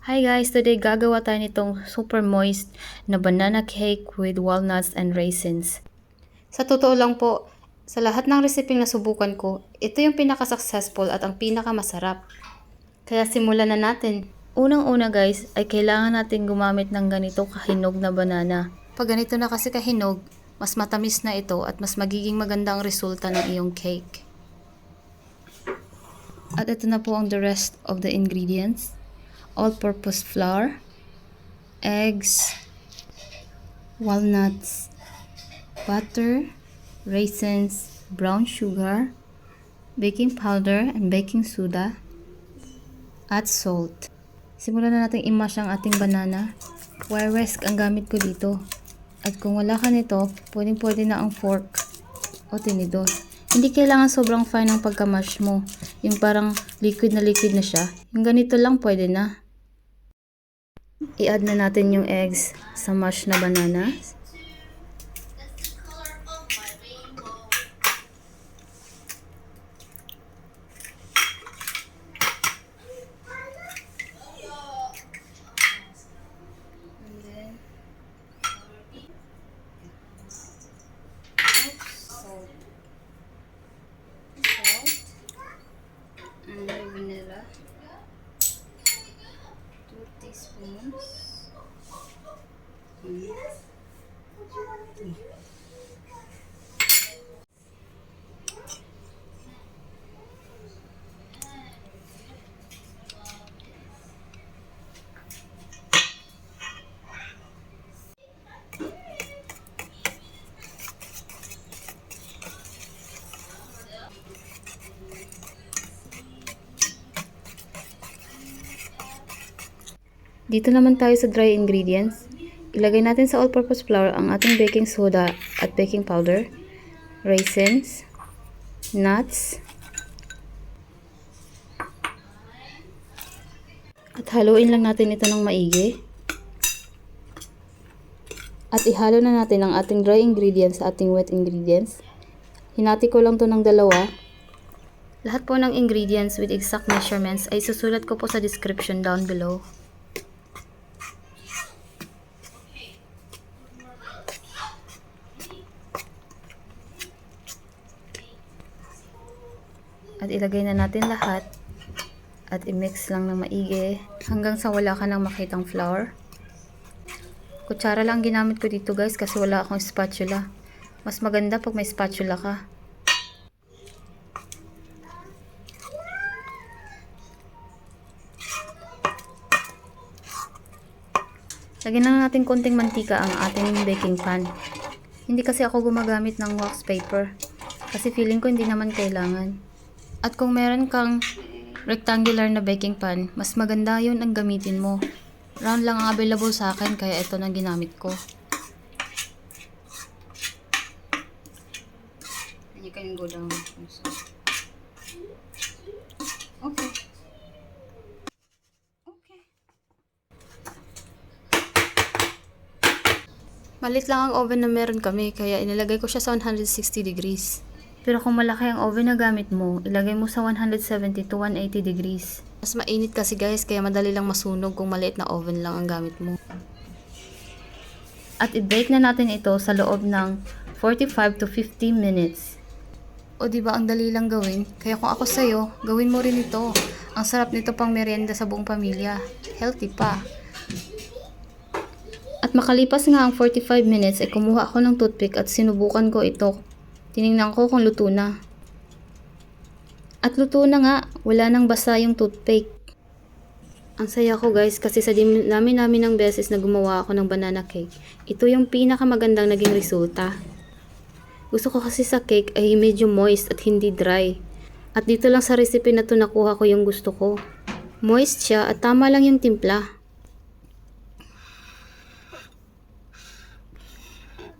Hi guys! Today gagawa tayo nitong super moist na banana cake with walnuts and raisins. Sa totoo lang po, sa lahat ng resepeng nasubukan ko, ito yung pinaka-successful at ang pinaka-masarap. Kaya simulan na natin. Unang-una guys, ay kailangan natin gumamit ng ganito kahinog na banana. Pag ganito na kasi kahinog, mas matamis na ito at mas magiging maganda ang resulta ng iyong cake. At ito na po ang the rest of the ingredients. All-purpose flour, eggs, walnuts, butter, raisins, brown sugar, baking powder and baking soda, at salt. Simulan na natin i-mash ang ating banana. Wire whisk ang gamit ko dito. At kung wala ka nito, pwede na ang fork o tinidor. Hindi kailangan sobrang fine ang pagka-mash mo. Yung parang liquid na siya. Yung ganito lang pwede na. I-add na natin yung eggs sa mash na banana. And vanilla. 2 teaspoons. Dito naman tayo sa dry ingredients. Ilagay natin sa all-purpose flour ang ating baking soda at baking powder, raisins, nuts, at haluin lang natin ito ng maigi. At ihalo na natin ang ating dry ingredients sa ating wet ingredients. Hinati ko lang to ng dalawa. Lahat po ng ingredients with exact measurements ay susulat ko po sa description down below. At ilagay na natin lahat at i-mix lang ng maigi hanggang sa wala ka nang makitang flour. Kutsara lang ginamit ko dito guys kasi wala akong spatula. Mas maganda pag may spatula ka. Lagyan lang natin konting mantika ang ating baking pan. Hindi kasi ako gumagamit ng wax paper kasi feeling ko hindi naman kailangan. At kung meron kang rectangular na baking pan, mas maganda yun ang gamitin mo. Round lang ang available sa akin, kaya ito na ginamit ko. And you can go down. Okay. Malit lang ang oven na meron kami, kaya inilagay ko siya sa 160 degrees. Pero kung malaki ang oven na gamit mo, ilagay mo sa 170 to 180 degrees. Mas mainit kasi guys, kaya madali lang masunog kung maliit na oven lang ang gamit mo. At i-bake na natin ito sa loob ng 45 to 50 minutes. O diba ang dali lang gawin? Kaya kung ako sa'yo, gawin mo rin ito. Ang sarap nito pang merienda sa buong pamilya. Healthy pa. At makalipas nga ang 45 minutes, ay kumuha ako ng toothpick at sinubukan ko ito. Tiningnan ko kung luto na. At luto na nga, wala nang basa yung toothpick. Ang saya ko guys kasi sa dami namin ng beses na gumawa ako ng banana cake, ito yung pinakamagandang naging resulta. Gusto ko kasi sa cake ay medyo moist at hindi dry. At dito lang sa recipe na to nakuha ko yung gusto ko. Moist siya at tama lang yung timpla.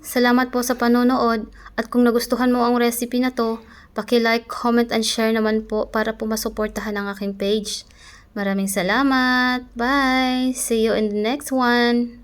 Salamat po sa panonood at kung nagustuhan mo ang recipe na to, paki-like, comment and share naman po para po masuportahan ang aking page. Maraming salamat. Bye! See you in the next one.